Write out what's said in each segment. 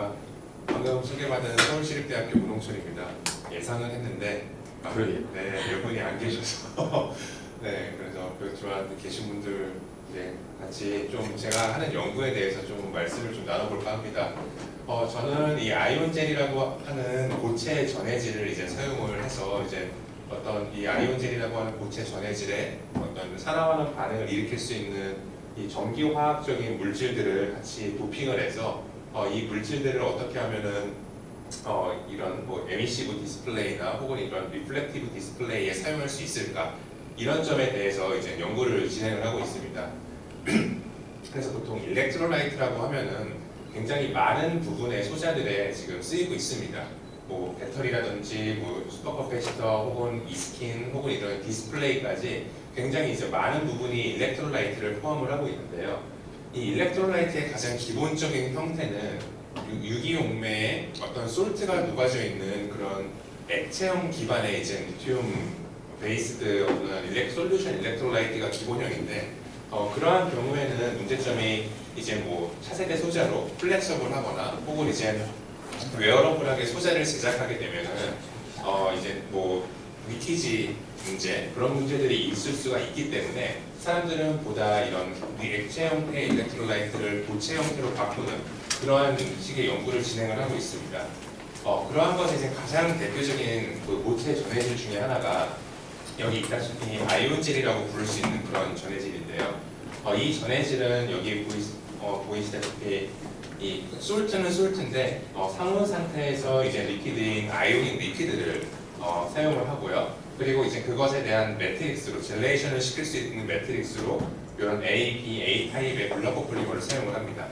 안녕하십니까. 방금 소개받은 서울시립대학교 문홍철입니다. 예상은 했는데 네, 몇 분이 안 계셔서 네, 그래서 그렇지만 계신 분들 같이 좀 제가 하는 연구에 대해서 좀 말씀을 좀 나눠볼까 합니다. 저는 이 아이온젤이라고 하는 고체 전해질을 이제 사용을 해서 이제 어떤 이 아이온젤이라고 하는 고체 전해질에 어떤 산화하는 반응을 일으킬 수 있는 이 전기화학적인 물질들을 같이 도핑을 해서 이 물질들을 어떻게 하면은 이런 뭐 에미시브 디스플레이나 혹은 이런 리플렉티브 디스플레이에 사용할 수 있을까, 이런 점에 대해서 이제 연구를 진행을 하고 있습니다. 그래서 보통 일렉트로라이트라고 하면은 굉장히 많은 부분의 소자들에 지금 쓰이고 있습니다. 뭐 배터리라든지 뭐 슈퍼커패시터 혹은 이스킨 혹은 이런 디스플레이까지 굉장히 이제 많은 부분이 일렉트로라이트를 포함을 하고 있는데요. 이 일렉트로라이트의 가장 기본적인 형태는 유기용매에 어떤 솔트가 녹아져 있는 그런 액체형 기반의 이제 리튬 베이스드 어떤 솔루션 일렉트로라이트가 기본형인데, 그러한 경우에는 문제점이 이제 뭐 차세대 소자로 플렉서블 하거나 혹은 이제 웨어러블하게 소자를 제작하게 되면은 이제 뭐 리키지 문제, 그런 문제들이 있을 수가 있기 때문에 사람들은 보다 이런 액체 형태의 일렉트로라이트를 고체 형태로 바꾸는 그러한 식의 연구를 진행을 하고 있습니다. 그러한 것에 이제 가장 대표적인 그 고체 전해질 중에 하나가 여기 있다시피 아이온젤이라고 부를 수 있는 그런 전해질인데요. 이 전해질은 여기 보이시다시피 이 솔트는 솔트인데 상온 상태에서 이제 리퀴드인 아이오닉 리퀴드를 사용을 하고요. 그리고 이제 그것에 대한 매트릭스로 젤레이션을 시킬 수 있는 매트릭스로 이런 A, B, A 타입의 블락버 폴리머를 사용을 합니다.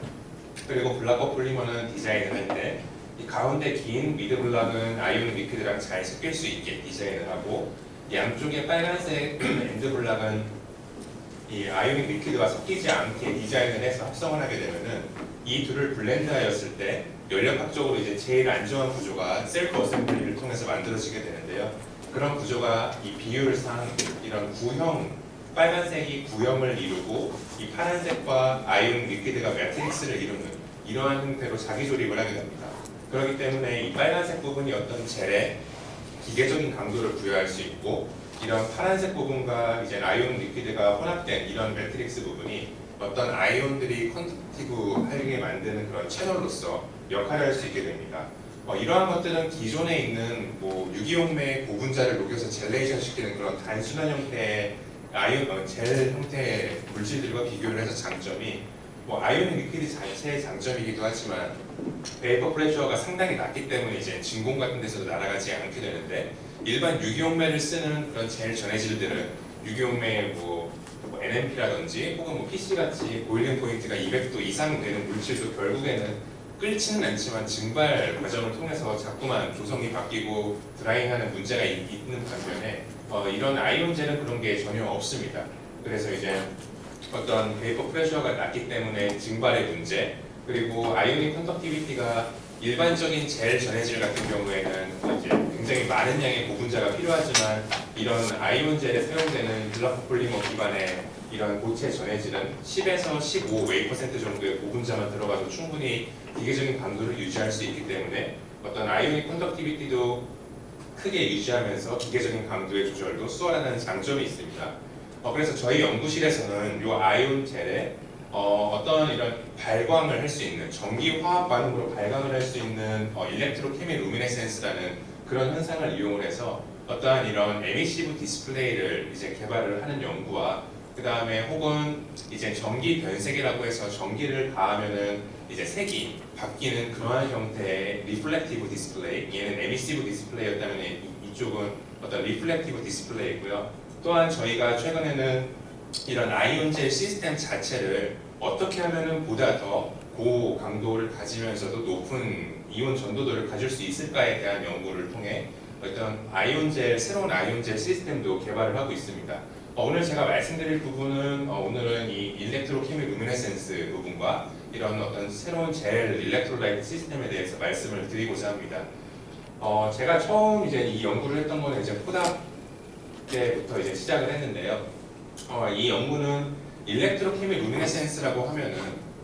그리고 블락버 폴리머는 디자인을 할 때 이 가운데 긴 미드 블락은 아이오닉 리퀴드랑 잘 섞일 수 있게 디자인을 하고, 양쪽에 빨간색 엔드 블락은 이 아이오닉 리퀴드와 섞이지 않게 디자인을 해서 합성을 하게 되면은 이 둘을 블렌드하였을 때 연력학적으로 이제 제일 안정한 구조가 셀프 어셈블리를 통해서 만들어지게 되는데요. 그런 구조가 이 비율상 이런 구형, 빨간색이 구형을 이루고 이 파란색과 아이오닉 리퀴드가 매트릭스를 이루는 이러한 형태로 자기 조립을 하게 됩니다. 그렇기 때문에 이 빨간색 부분이 어떤 젤에 기계적인 강도를 부여할 수 있고, 이런 파란색 부분과 이제 아이온 리퀴드가 혼합된 이런 매트릭스 부분이 어떤 아이온들이 컨덕티브하게 만드는 그런 채널로서 역할을 할 수 있게 됩니다. 이러한 것들은 기존에 있는 뭐 유기용매의 고분자를 녹여서 젤레이션 시키는 그런 단순한 형태의 아이온 젤 형태의 물질들과 비교를 해서 장점이 뭐 아이온 리퀴드 자체의 장점이기도 하지만 베이퍼 프레셔가 상당히 낮기 때문에 이제 진공 같은 데서도 날아가지 않게 되는데, 일반 유기용매를 쓰는 그런 젤 전해질들은 유기용매의 뭐 NMP라든지 혹은 뭐 PC 같이 보일링 포인트가 200도 이상 되는 물질도 결국에는 끓지는 않지만 증발 과정을 통해서 자꾸만 조성이 바뀌고 드라잉하는 문제가 있는 반면에 이런 아이온젤은 그런 게 전혀 없습니다. 그래서 이제 어떤 베이퍼 프레셔가 낮기 때문에 증발의 문제, 그리고 아이오닉 컨덕티비티가 일반적인 젤 전해질 같은 경우에는 이제 굉장히 많은 양의 고분자가 필요하지만 이런 아이온젤에 사용되는 블락버 폴리머 기반의 이런 고체 전해질은 10에서 15 웨이퍼센트 정도의 고분자만 들어가도 충분히 기계적인 강도를 유지할 수 있기 때문에 어떤 아이오닉 컨덕티비티도 크게 유지하면서 기계적인 강도의 조절도 수월하다는 장점이 있습니다. 그래서 저희 연구실에서는 이 아이온 젤에 어떤 이런 발광을 할 수 있는 전기화학 반응으로 발광을 할 수 있는 일렉트로케미 루미네센스라는 그런 현상을 이용을 해서 어떠한 이런 에미시브 디스플레이를 이제 개발을 하는 연구와, 그 다음에 혹은 이제 전기 변색이라고 해서 전기를 가하면은 이제 색이 바뀌는 그러한 형태의 리플렉티브 디스플레이, 얘는 에미시브 디스플레이였다면 이쪽은 어떤 리플렉티브 디스플레이고요. 또한 저희가 최근에는 이런 아이온젤 시스템 자체를 어떻게 하면은 보다 더 고강도를 가지면서도 높은 이온 전도도를 가질 수 있을까에 대한 연구를 통해 어떤 새로운 아이온젤 시스템도 개발을 하고 있습니다. 오늘 제가 말씀드릴 부분은 오늘은 이 일렉트로케미 루미네센스 부분과 이런 어떤 새로운 젤 일렉트로라이트 시스템에 대해서 말씀을 드리고자 합니다. 제가 처음 이제 이 연구를 했던 거는 이제 포답 때부터 이제 시작을 했는데요. 이 연구는 일렉트로케미 루미네센스라고 하면은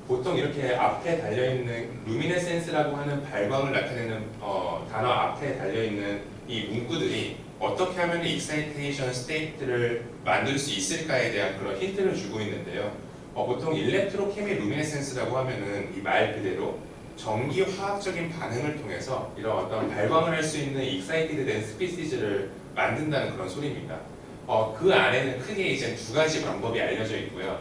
보통 이렇게 앞에 달려있는 루미네센스라고 하는 발광을 나타내는 단어 앞에 달려있는 이 문구들이 어떻게 하면 익사이테이션 스테이트를 만들 수 있을까에 대한 그런 힌트를 주고 있는데요. 보통 일렉트로케미 루미네센스라고 하면은 이 말 그대로 전기 화학적인 반응을 통해서 이런 어떤 발광을 할 수 있는 익사이티드 된 스피시즈를 만든다는 그런 소리입니다. 그 안에는 크게 이제 두 가지 방법이 알려져 있고요.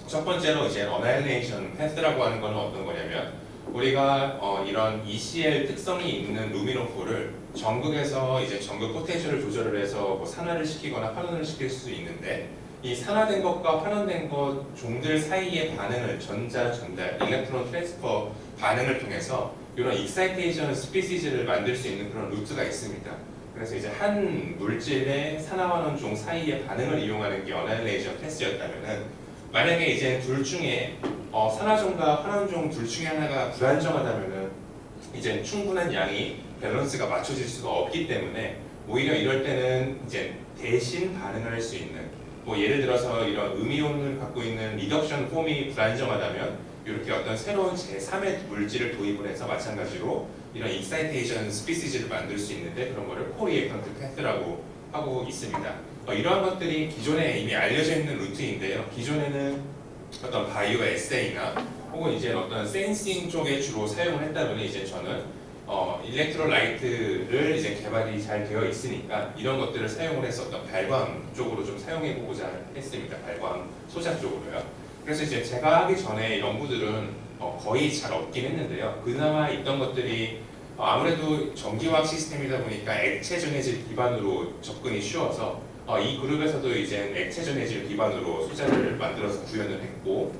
첫 번째로 이제 어나일레이션 패스라고 하는 거는 어떤 거냐면 우리가 이런 ECL 특성이 있는 루미노폴을 전극에서 이제 전극 포텐셜을 조절을 해서 뭐 산화를 시키거나 환원을 시킬 수 있는데 이 산화된 것과 환원된 것 종들 사이의 반응을 전자 전달, 일렉트론 트랜스퍼 반응을 통해서 이런 익사이테이션 스피시즈를 만들 수 있는 그런 루트가 있습니다. 그래서 이제 한 물질의 산화환원 종 사이의 반응을 이용하는 게 어나일레이션 패스였다면은 만약에 이제 둘 중에 산화종과 환원종 둘 중에 하나가 불안정하다면은 이제 충분한 양이 밸런스가 맞춰질 수가 없기 때문에 오히려 이럴 때는 이제 대신 반응을 할 수 있는 뭐 예를 들어서 이런 음이온을 갖고 있는 리덕션 폼이 불안정하다면 이렇게 어떤 새로운 제3의 물질을 도입을 해서 마찬가지로 이런 익사이테이션 스피시즈를 만들 수 있는데 그런 거를 코리액턴트 패스라고 하고 있습니다. 이러한 것들이 기존에 이미 알려져 있는 루트인데요. 기존에는 어떤 바이오 에세이나 혹은 이제 어떤 센싱 쪽에 주로 사용을 했다면 이제 저는 일렉트로라이트를 이제 개발이 잘 되어 있으니까 이런 것들을 사용을 해서 어떤 발광 쪽으로 좀 사용해 보고자 했습니다. 발광 소자 쪽으로요. 그래서 이제 제가 하기 전에 연구들은 거의 잘 없긴 했는데요. 그나마 있던 것들이 아무래도 전기화학 시스템이다 보니까 액체 전해질 기반으로 접근이 쉬워서 이 그룹에서도 이제 액체 전해질 기반으로 소자를 만들어서 구현을 했고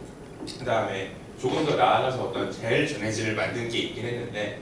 그 다음에 조금 더 나아가서 어떤 젤 전해질을 만든 게 있긴 했는데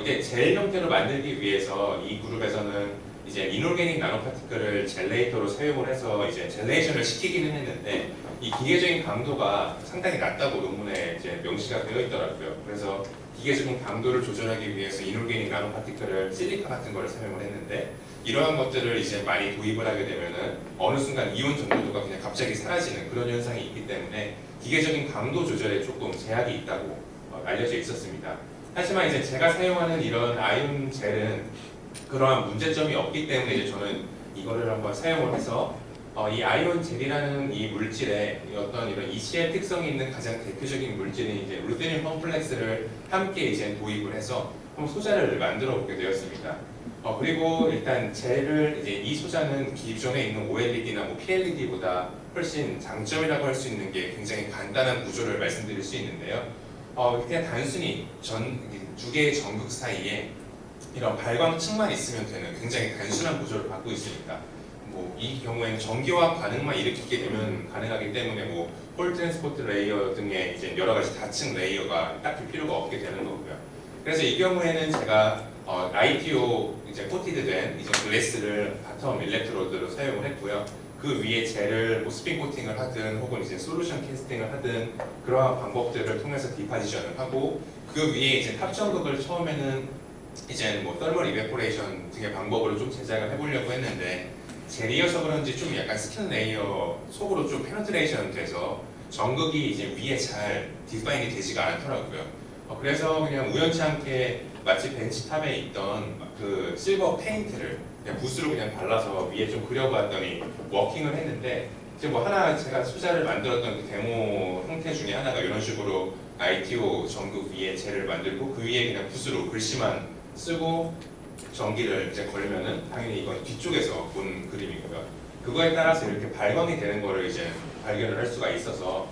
이때 젤 형태로 만들기 위해서 이 그룹에서는 이제 이놀게닉 나노파티클을 젤레이터로 사용을 해서 이제 젤레이션을 시키기는 했는데 이 기계적인 강도가 상당히 낮다고 논문에 이제 명시가 되어 있더라고요. 그래서 기계적인 강도를 조절하기 위해서 이놀게닉 나노파티클을 실리카 같은 거를 사용을 했는데 이러한 것들을 이제 많이 도입을 하게 되면은 어느 순간 이온 전도도가 그냥 갑자기 사라지는 그런 현상이 있기 때문에 기계적인 강도 조절에 조금 제약이 있다고 알려져 있었습니다. 하지만 이제 제가 사용하는 이런 아이온 젤은 그러한 문제점이 없기 때문에 이제 저는 이거를 한번 사용을 해서 이 아이온 젤이라는 이 물질에 어떤 이런 ECL 특성이 있는 가장 대표적인 물질인 이제 루테늄 컴플렉스를 함께 이제 도입을 해서 한번 소자를 만들어 보게 되었습니다. 그리고 일단 젤을 이제 이 소자는 기존에 있는 OLED나 뭐 PLED보다 훨씬 장점이라고 할 수 있는 게 굉장히 간단한 구조를 말씀드릴 수 있는데요. 그냥 단순히 두 개의 전극 사이에 이런 발광층만 있으면 되는 굉장히 단순한 구조를 갖고 있습니다. 뭐 이 경우에는 전기화학 반응만 일으키게 되면 가능하기 때문에 뭐 홀 트랜스포트 레이어 등의 이제 여러 가지 다층 레이어가 딱히 필요가 없게 되는 거고요. 그래서 이 경우에는 제가 ITO 이제 코티드된 이제 글래스를 바텀 일렉트로드로 사용을 했고요. 그 위에 젤을 뭐 스핀 코팅을 하든 혹은 이제 솔루션 캐스팅을 하든 그러한 방법들을 통해서 디파지션을 하고 그 위에 이제 탑전극을 처음에는 이제 뭐 서멀 이베포레이션 등의 방법으로 좀 제작을 해보려고 했는데 젤이어서 그런지 좀 약간 스킨 레이어 속으로 좀 페네트레이션 돼서 전극이 이제 위에 잘 디파인이 되지가 않더라고요. 그래서 그냥 우연치 않게 마치 벤치탑에 있던 그 실버 페인트를 그냥 붓으로 그냥 발라서 위에 좀 그려봤더니 워킹을 했는데 이제 뭐 하나 제가 소자를 만들었던 그 데모 형태 중에 하나가 이런 식으로 ITO 전극 위에 젤을 만들고 그 위에 그냥 붓으로 글씨만 쓰고 전기를 이제 걸면은 당연히 이건 뒤쪽에서 본 그림이고요. 그거에 따라서 이렇게 발광이 되는 거를 이제 발견을 할 수가 있어서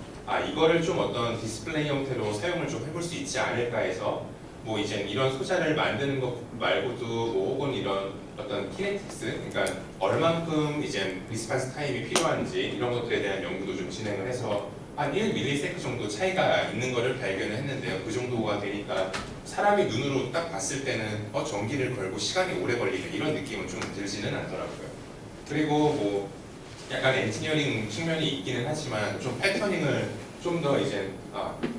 이거를 좀 어떤 디스플레이 형태로 사용을 좀 해볼 수 있지 않을까 해서 뭐 이제 이런 소자를 만드는 것 말고도 뭐 혹은 이런 어떤 키네틱스, 그러니까 얼만큼 이제 리스판스 타임이 필요한지 이런 것들에 대한 연구도 좀 진행을 해서 한 1ms 정도 차이가 있는 거를 발견을 했는데요. 그 정도가 되니까 사람이 눈으로 딱 봤을 때는 전기를 걸고 시간이 오래 걸리는 이런 느낌은 좀 들지는 않더라고요. 그리고 뭐 약간 엔지니어링 측면이 있기는 하지만 좀 패터닝을 좀 더 이제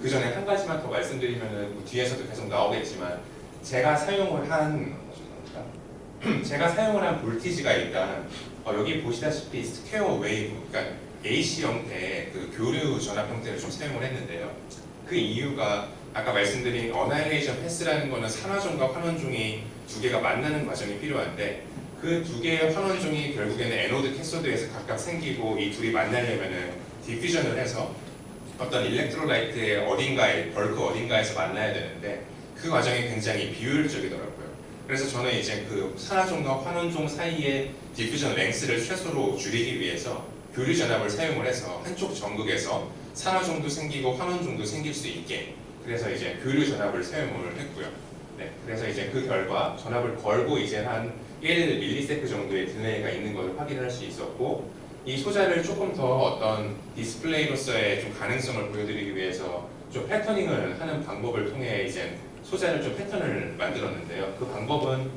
그 전에 한 가지만 더 말씀드리면은 뭐 뒤에서도 계속 나오겠지만 제가 사용을 한 볼티지가 일단 여기 보시다시피 스퀘어 웨이브, 그러니까 AC 형태의 그 교류 전압 형태를 좀 사용을 했는데요. 그 이유가 아까 말씀드린 어나일레이션 패스라는 거는 산화종과 환원종이 두 개가 만나는 과정이 필요한데 그 두 개의 환원종이 결국에는 에노드 캐소드에서 각각 생기고 이 둘이 만나려면은 디퓨전을 해서 어떤 일렉트로라이트의 어딘가에 벌크 어딘가에서 만나야 되는데 그 과정이 굉장히 비효율적이더라고요. 그래서 저는 이제 그 산화종과 환원종 사이의 디퓨전 랭스를 최소로 줄이기 위해서 교류 전압을 사용을 해서 한쪽 전극에서 산화종도 생기고 환원종도 생길 수 있게 그래서 이제 교류 전압을 사용을 했고요. 네, 그래서 이제 그 결과 전압을 걸고 이제 한 1ms 정도의 딜레이가 있는 것을 확인할 수 있었고 이 소자를 조금 더 어떤 디스플레이로서의 좀 가능성을 보여드리기 위해서 좀 패터닝을 하는 방법을 통해 이제 소자를 좀 패턴을 만들었는데요. 그 방법은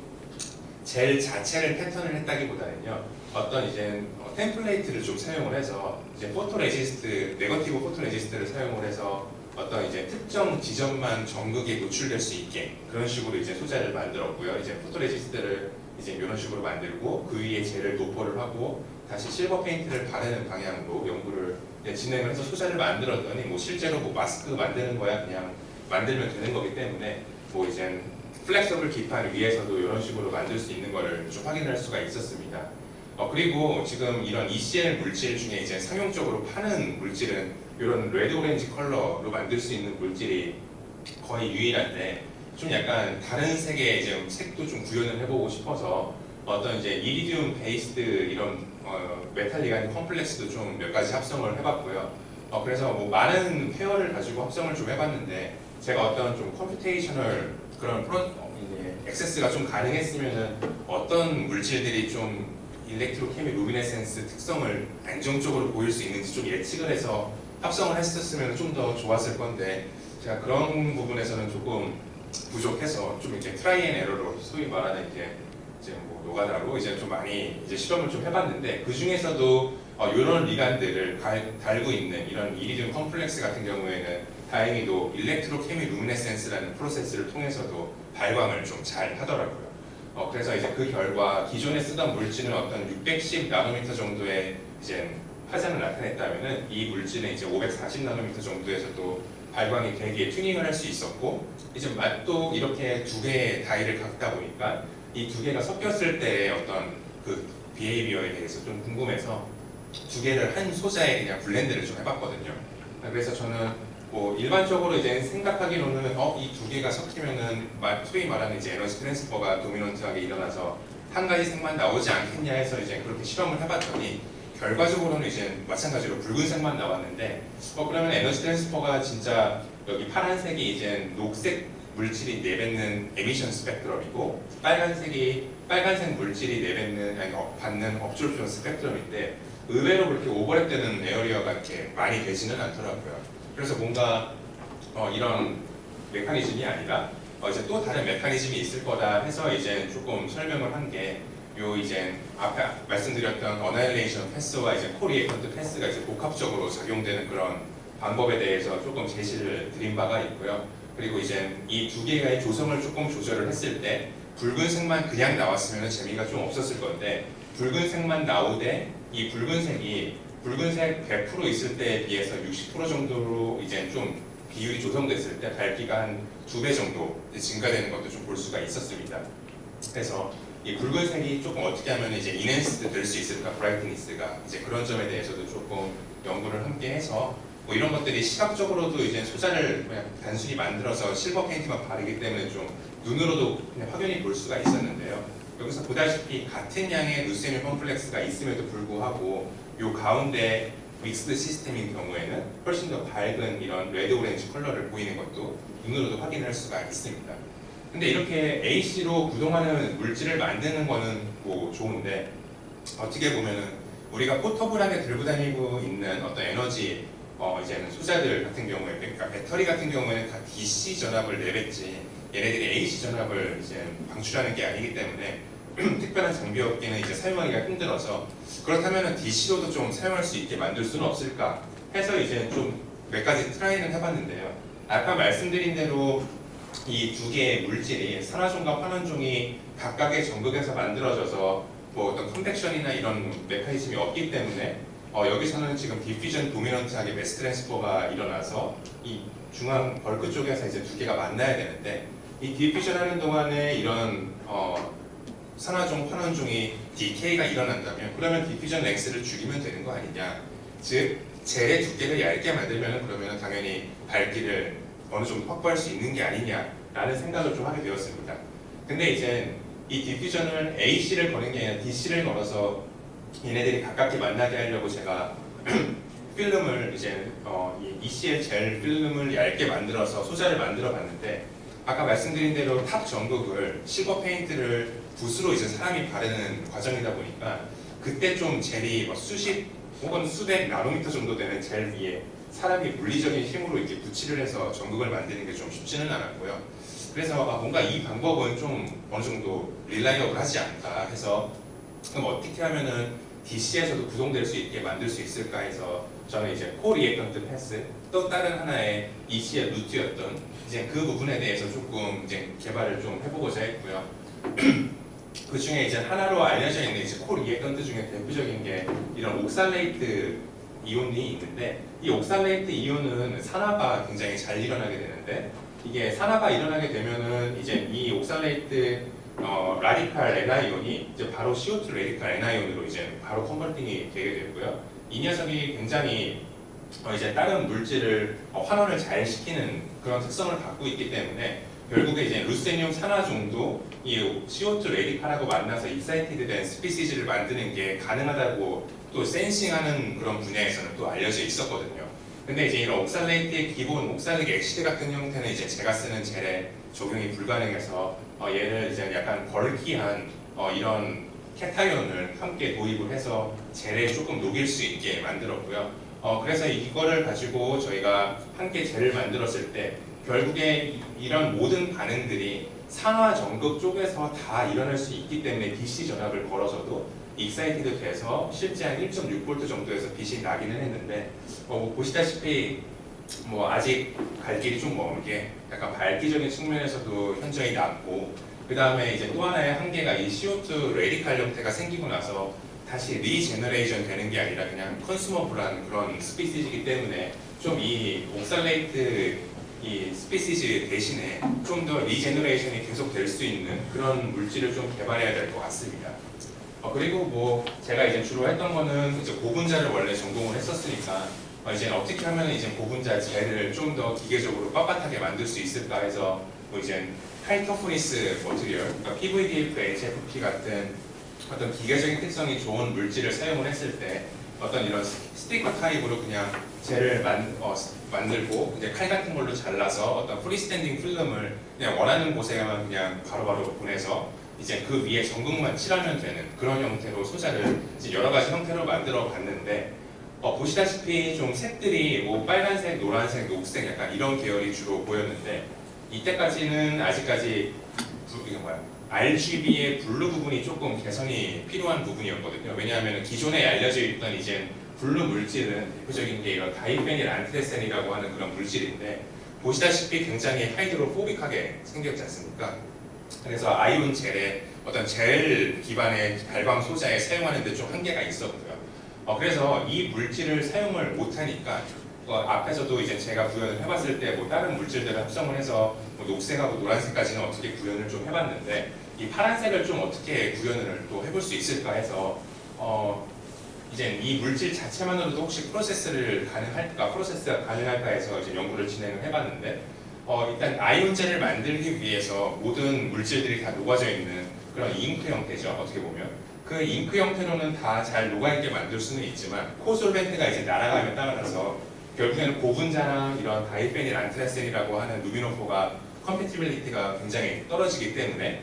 젤 자체를 패턴을 했다기보다는요. 어떤 이제 템플레이트를 좀 사용을 해서 이제 포토레지스트, 네거티브 포토레지스트를 사용을 해서 어떤 이제 특정 지점만 전극에 노출될 수 있게 그런 식으로 이제 소자를 만들었고요. 이제 포토레지스트를 이제 이런 식으로 만들고 그 위에 젤을 도포를 하고 다시 실버 페인트를 바르는 방향으로 연구를 진행을 해서 소자를 만들었더니 뭐 실제로 뭐 마스크 만드는 거야 그냥 만들면 되는 거기 때문에 뭐 이제 플렉서블 기판 위에서도 이런 식으로 만들 수 있는 거를 좀 확인할 수가 있었습니다. 그리고 지금 이런 ECL 물질 중에 이제 상용적으로 파는 물질은 이런 레드 오렌지 컬러로 만들 수 있는 물질이 거의 유일한데 좀 약간 다른 색의 이제 색도 좀 구현을 해보고 싶어서 어떤 이제 이리디움 베이스드 이런 메탈리간 컴플렉스도 좀 몇 가지 합성을 해봤고요. 그래서 뭐 많은 페어를 가지고 합성을 좀 해봤는데 제가 어떤 좀 컴퓨테이셔널 그런 액세스가 좀 가능했으면은 어떤 물질들이 좀 일렉트로케미 루미네센스 특성을 안정적으로 보일 수 있는지 좀 예측을 해서 합성을 했었으면 좀 더 좋았을 건데 제가 그런 부분에서는 조금 부족해서 좀 이제 트라이 앤 에러로 소위 말하는 이제 뭐 노가다로 이제 좀 많이 이제 실험을 좀 해봤는데 그 중에서도 이런 리간들을 달고 있는 이런 이리디움 컴플렉스 같은 경우에는 다행히도 일렉트로케미 루미네센스라는 프로세스를 통해서도 발광을 좀 잘 하더라고요. 그래서 이제 그 결과 기존에 쓰던 물질은 어떤 610 나노미터 정도의 이제 파장을 나타냈다면은 이 물질은 이제 540 나노미터 정도에서도 발광이 되게 튜닝을 할 수 있었고 이제 맛도 이렇게 두 개의 다이를 갖다 보니까 이 두 개가 섞였을 때의 어떤 그 비헤이비어에 대해서 좀 궁금해서 두 개를 한 소자에 그냥 블렌드를 좀 해봤거든요. 그래서 저는 뭐 일반적으로 이제 생각하기로는 이 두 개가 섞이면은 소위 말하는 이제 에너지 트랜스퍼가 도미넌트하게 일어나서 한 가지 색만 나오지 않겠냐 해서 이제 그렇게 실험을 해봤더니 결과적으로는 이제 마찬가지로 붉은색만 나왔는데 그러면 에너지 트랜스퍼가 진짜 여기 파란색이 이제 녹색 물질이 내뱉는 에미션 스펙트럼이고 빨간색 물질이 받는 업졸션 스펙트럼인데 의외로 그렇게 오버랩되는 에어리어가 이렇게 많이 되지는 않더라고요. 그래서 뭔가 이런 메커니즘이 아니라 이제 또 다른 메커니즘이 있을 거다 해서 이제 조금 설명을 한 게 요 이제 앞에 말씀드렸던 어나일레이션 패스와 이제 코리에이컨트 패스가 이제 복합적으로 작용되는 그런 방법에 대해서 조금 제시를 드린 바가 있고요. 그리고 이제 이 두 개의 조성을 조금 조절을 했을 때 붉은색만 그냥 나왔으면 재미가 좀 없었을 건데 붉은색만 나오되 이 붉은색 100% 있을 때에 비해서 60% 정도로 이제 좀 비율이 조성됐을 때 밝기가 한 2배 정도 증가되는 것도 좀 볼 수가 있었습니다. 그래서 이 붉은색이 조금 어떻게 하면 이제 인핸스드 될 수 있을까, 브라이트니스가 이제 그런 점에 대해서도 조금 연구를 함께 해서 뭐 이런 것들이 시각적으로도 이제 소자를 그냥 단순히 만들어서 실버 페인트만 바르기 때문에 좀 눈으로도 그냥 확연히 볼 수가 있었는데요. 여기서 보다시피 같은 양의 루세늄 컴플렉스가 있음에도 불구하고 요 가운데 믹스드 시스템인 경우에는 훨씬 더 밝은 이런 레드 오렌지 컬러를 보이는 것도 눈으로도 확인할 수가 있습니다. 근데 이렇게 AC로 구동하는 물질을 만드는 거는 뭐 좋은데 어떻게 보면은 우리가 포터블하게 들고 다니고 있는 어떤 에너지 이제는 소자들 같은 경우에 그러니까 배터리 같은 경우에는 다 DC 전압을 내뱉지 얘네들이 AC 전압을 이제 방출하는 게 아니기 때문에 특별한 장비 없기는 이제 사용하기가 힘들어서 그렇다면 DC로도 좀 사용할 수 있게 만들 수는 없을까 해서 이제 좀 몇 가지 트라이는 해봤는데요. 아까 말씀드린 대로 이 두 개의 물질이 산화종과 환원종이 각각의 전극에서 만들어져서 뭐 어떤 컨벡션이나 이런 메커니즘이 없기 때문에 여기서는 지금 디퓨전 도미넌트하게 매스 트랜스퍼가 일어나서 이 중앙 벌크 쪽에서 이제 두 개가 만나야 되는데 이 디퓨전 하는 동안에 이런 산화종, 환원종이 DK가 일어난다면 그러면 디퓨전 렉스를 줄이면 되는 거 아니냐. 즉 젤의 두께를 얇게 만들면 그러면 당연히 밝기를 어느 정도 확보할 수 있는 게 아니냐라는 생각을 좀 하게 되었습니다. 근데 이제 이 디퓨전을 AC를 거는 게 아니라 DC를 걸어서 얘네들이 가깝게 만나게 하려고 제가 필름을 이제 이 ECL 젤 필름을 얇게 만들어서 소자를 만들어 봤는데 아까 말씀드린 대로 탑 전극을 실버 페인트를 붓으로 이제 사람이 바르는 과정이다 보니까 그때 좀 젤이 뭐 수십 혹은 수백 나노미터 정도 되는 젤 위에 사람이 물리적인 힘으로 이렇게 붙이를 해서 전극을 만드는 게 좀 쉽지는 않았고요. 그래서 뭔가 이 방법은 좀 어느 정도 릴라이어블하지 않다 해서 그럼 어떻게 하면은 DC에서도 구동될 수 있게 만들 수 있을까 해서 저는 이제 코리액턴트 패스 또 다른 하나의 EC의 루트였던 이제 그 부분에 대해서 조금 이제 개발을 좀 해보고자 했고요. 그 중에 이제 하나로 알려져 있는 이제 코리액턴트 중에 대표적인 게 이런 옥살레이트 이온이 있는데 이 옥살레이트 이온은 산화가 굉장히 잘 일어나게 되는데 이게 산화가 일어나게 되면은 이제 이 옥살레이트 라디칼 N이온이 이제 바로 CO2 라디칼 N이온으로 이제 바로 컨버팅이 되게 되고요. 이 녀석이 굉장히 이제 다른 물질을 환원을 잘 시키는 그런 특성을 갖고 있기 때문에 결국에 이제 루세늄 산화종도 이 CO2 라디칼하고 만나서 익사이티드된 스피시즈를 만드는 게 가능하다고 또 센싱하는 그런 분야에서는 또 알려져 있었거든요. 근데 이제 이런 옥살레이트의 기본 옥살릭 엑시드 같은 형태는 이제 제가 쓰는 젤에 적용이 불가능해서 얘를 이제 약간 벌키한 이런 캐타이온을 함께 도입을 해서 젤에 조금 녹일 수 있게 만들었고요. 그래서 이거를 가지고 저희가 함께 젤을 만들었을 때 결국에 이런 모든 반응들이 산화 전극 쪽에서 다 일어날 수 있기 때문에 DC 전압을 걸어서도 익사이티드 돼서 실제 한 1.6V 정도에서 빛이 나기는 했는데 보시다시피 아직 갈 길이 좀 먼 게 약간 밝기적인 측면에서도 현저히 낮고 그 다음에 이제 또 하나의 한계가 이 CO2 레디칼 형태가 생기고 나서 다시 리제너레이션 되는 게 아니라 그냥 컨슈머블한 그런 스피시즈이기 때문에 좀 이 옥살레이트 이 스피시즈 대신에 좀 더 리제너레이션이 계속 될 수 있는 그런 물질을 좀 개발해야 될 것 같습니다. 그리고 제가 이제 주로 했던 거는 이제 고분자를 원래 전공을 했었으니까 이제 어떻게 하면 이제 고분자 젤을 좀 더 기계적으로 빳빳하게 만들 수 있을까 해서 이제 하이 터프니스 머티리얼, 그러니까 PVDF, HFP 같은 어떤 기계적인 특성이 좋은 물질을 사용을 했을 때 어떤 이런 스티커 타입으로 그냥 젤을 만들고 이제 칼 같은 걸로 잘라서 어떤 프리스탠딩 필름을 그냥 원하는 곳에만 그냥 바로바로 보내서 이제 그 위에 전극만 칠하면 되는 그런 형태로 소자를 이제 여러 가지 형태로 만들어 봤는데 보시다시피 좀 색들이 빨간색, 노란색, 녹색 약간 이런 계열이 주로 보였는데 이때까지는 아직까지 RGB의 블루 부분이 조금 개선이 필요한 부분이었거든요. 왜냐하면 기존에 알려져 있던 이제 블루 물질은 대표적인 게 이런 다이페닐 안티데센이라고 하는 그런 물질인데 보시다시피 굉장히 하이드로포빅하게 생겼지 않습니까? 그래서 아이온 젤에 어떤 젤 기반의 발광 소자에 사용하는 데 좀 한계가 있었고요. 그래서 이 물질을 사용을 못하니까 앞에서도 이제 제가 구현을 해봤을 때 다른 물질들을 합성을 해서 녹색하고 노란색까지는 어떻게 구현을 좀 해봤는데 이 파란색을 좀 어떻게 구현을 또 해볼 수 있을까 해서 이제 이 물질 자체만으로도 혹시 프로세스가 가능할까 해서 이제 연구를 진행을 해봤는데 일단 아이온젤을 만들기 위해서 모든 물질들이 다 녹아져 있는 그런 잉크 형태죠. 어떻게 보면 그 잉크 형태로는 다 잘 녹아있게 만들 수는 있지만 코솔벤트가 이제 날아가면 따라서 결국에는 고분자나 이런 다이페닐 안트라센이라고 하는 루미노포가 컴패티빌리티가 굉장히 떨어지기 때문에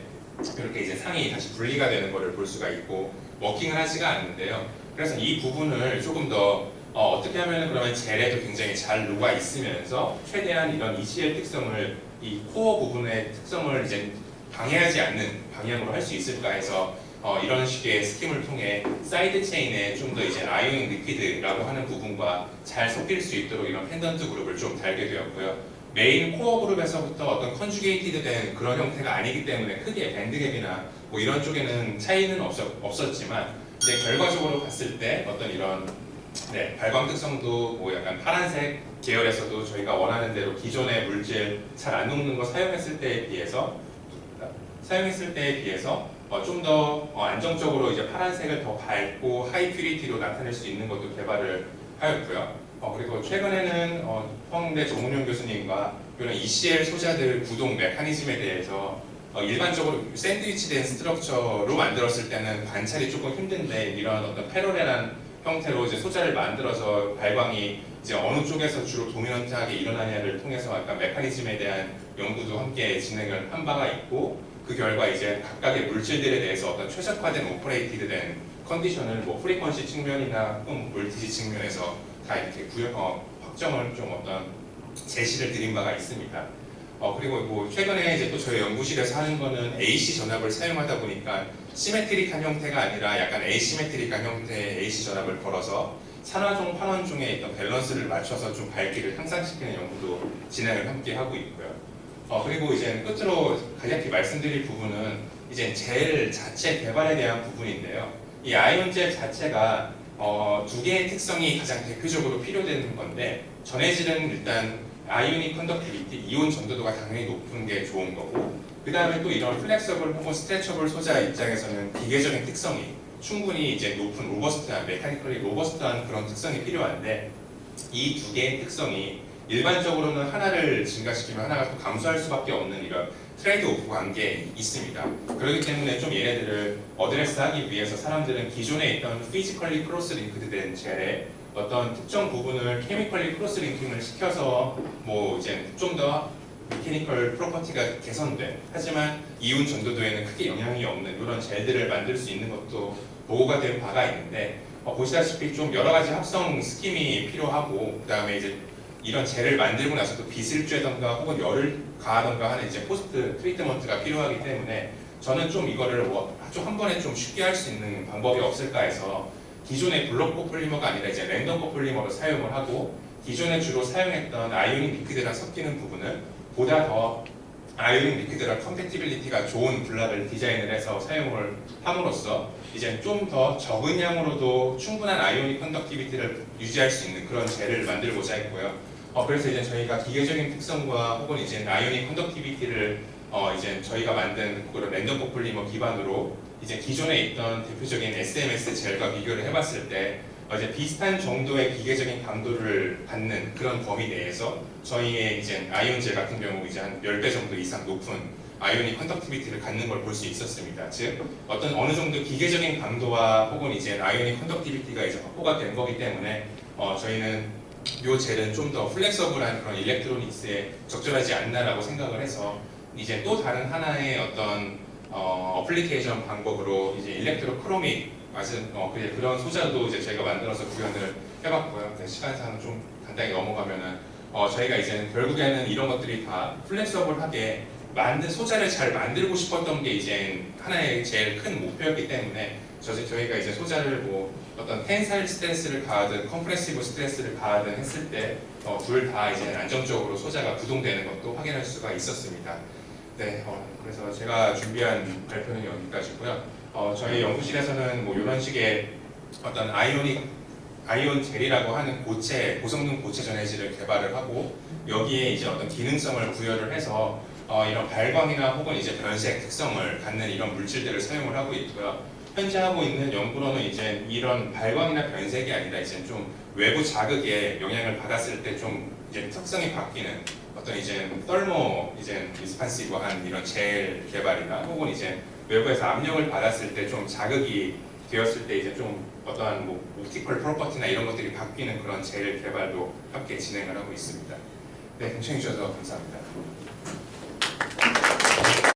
이렇게 이제 상이 다시 분리가 되는 것을 볼 수가 있고 워킹을 하지가 않는데요. 그래서 이 부분을 조금 더 어떻게 하면 그러면 젤에도 굉장히 잘 녹아 있으면서 최대한 이런 ECL 특성을 이 코어 부분의 특성을 이제 방해하지 않는 방향으로 할 수 있을까 해서 이런 식의 스킴을 통해 사이드 체인에 좀 더 이제 아이오닉 리퀴드라고 하는 부분과 잘 섞일 수 있도록 이런 펜던트 그룹을 좀 달게 되었고요. 메인 코어 그룹에서부터 어떤 컨주게이티드 된 그런 형태가 아니기 때문에 크게 밴드갭이나 이런 쪽에는 차이는 없었지만 이제 결과적으로 봤을 때 어떤 이런 네, 발광 특성도 뭐 약간 파란색 계열에서도 저희가 원하는 대로 기존의 물질 잘 안 녹는 거 사용했을 때에 비해서 좀 더 안정적으로 이제 파란색을 더 밝고 하이 퓨리티로 나타낼 수 있는 것도 개발을 하였고요. 그리고 최근에는 성대 정문용 교수님과 이런 ECL 소자들 구동 메커니즘에 대해서 일반적으로 샌드위치된 스트럭처로 만들었을 때는 관찰이 조금 힘든데 이런 어떤 패러렐한 형태로 이제 소자를 만들어서 발광이 이제 어느 쪽에서 주로 도미넌트하게 일어나냐를 통해서 약간 메커니즘에 대한 연구도 함께 진행을 한 바가 있고 그 결과 이제 각각의 물질들에 대해서 어떤 최적화된 오퍼레이티드된 컨디션을 뭐 프리퀀시 측면이나 볼티지 측면에서 다 이렇게 확정을 좀 어떤 제시를 드린 바가 있습니다. 그리고 뭐 최근에 이제 또 저희 연구실에서 하는 거는 AC 전압을 사용하다 보니까 시메트릭한 형태가 아니라 약간 에이시메트릭한 형태의 AC 전압을 걸어서 산화종, 환원종의 있던 밸런스를 맞춰서 좀 밝기를 향상시키는 연구도 진행을 함께 하고 있고요. 그리고 이제 끝으로 간략히 말씀드릴 부분은 이제 젤 자체 개발에 대한 부분인데요. 이 아이온 젤 자체가 두 개의 특성이 가장 대표적으로 필요되는 건데 전해질은 일단 아이오닉 컨덕티비티, 이온 전도도가 당연히 높은 게 좋은 거고 그 다음에 또 이런 플렉서블 혹은 스트레쳐블 소자 입장에서는 기계적인 특성이 충분히 이제 높은 로버스트한, 메카니컬리 로버스트한 그런 특성이 필요한데 이 두 개의 특성이 일반적으로는 하나를 증가시키면 하나가 또 감소할 수밖에 없는 이런 트레이드 오프 관계에 있습니다. 그렇기 때문에 좀 얘네들을 어드레스하기 위해서 사람들은 기존에 있던 피지컬리 크로스 링크드 된 젤에 어떤 특정 부분을 케미컬리 크로스 링킹을 시켜서 뭐 이제 좀 더 메케니컬 프로퍼티가 개선된 하지만 이온 전도도에는 크게 영향이 없는 이런 젤들을 만들 수 있는 것도 보고가 된 바가 있는데 보시다시피 좀 여러 가지 합성 스킴이 필요하고 그 다음에 이제 이런 젤을 만들고 나서 또 빛을 쬐던가 혹은 열을 가하던가 하는 이제 포스트 트리트먼트가 필요하기 때문에 저는 좀 이거를 좀 한 번에 좀 쉽게 할 수 있는 방법이 없을까 해서 기존의 블록 코폴리머가 아니라 이제 랜덤 코폴리머로 사용을 하고 기존에 주로 사용했던 아이오닉 리퀴드랑 섞이는 부분을 보다 더 아이오닉 리퀴드랑 컴패티빌리티가 좋은 블락을 디자인을 해서 사용을 함으로써 이제 좀 더 적은 양으로도 충분한 아이오닉 컨덕티비티를 유지할 수 있는 그런 젤을 만들고자 했고요. 그래서 이제 저희가 기계적인 특성과 혹은 이제 아이오닉 컨덕티비티를 이제 저희가 만든 그런 랜덤 코폴리머 기반으로 이제 기존에 있던 대표적인 SMS 젤과 비교를 해봤을 때 이제 비슷한 정도의 기계적인 강도를 받는 그런 범위 내에서 저희의 이제 아이온 젤 같은 경우 이제 한 10배 정도 이상 높은 아이오닉 컨덕티비티를 갖는 걸 볼 수 있었습니다. 즉 어떤 어느 정도 기계적인 강도와 혹은 이제 아이오닉 컨덕티비티가 이제 확보가 된 거기 때문에 저희는 이 젤은 좀 더 플렉서블한 그런 일렉트로닉스에 적절하지 않나라고 생각을 해서 이제 또 다른 하나의 어떤 어플리케이션 방법으로 이제 일렉트로 크로믹 맞은 그런 소자도 이제 저희가 만들어서 구현을 해봤고요. 네, 시간상 좀 간단히 넘어가면은 저희가 이제 결국에는 이런 것들이 다 플렉서블하게 만든 소자를 잘 만들고 싶었던 게 이제 하나의 제일 큰 목표였기 때문에 저희가 이제 소자를 뭐 어떤 텐사일 스트레스를 가하든 컴프레시브 스트레스를 가하든 했을 때 둘 다 이제 안정적으로 소자가 구동되는 것도 확인할 수가 있었습니다. 네, 그래서 제가 준비한 발표는 여기까지고요. 저희 연구실에서는 뭐 이런 식의 어떤 아이온 젤이라고 하는 고성능 고체 전해질을 개발을 하고 여기에 이제 어떤 기능성을 부여를 해서 이런 발광이나 혹은 이제 변색 특성을 갖는 이런 물질들을 사용을 하고 있고요. 현재 하고 있는 연구로는 이제 이런 발광이나 변색이 아니라 이제 좀 외부 자극에 영향을 받았을 때 좀 이제 특성이 바뀌는 어떤 이제 이제 리스판시브한 이런 젤 개발이나 혹은 이제 외부에서 압력을 받았을 때 좀 자극이 되었을 때 이제 좀 어떠한 뭐 옵티컬 프로퍼티나 이런 것들이 바뀌는 그런 젤 개발도 함께 진행을 하고 있습니다. 네, 경청해 주셔서 감사합니다.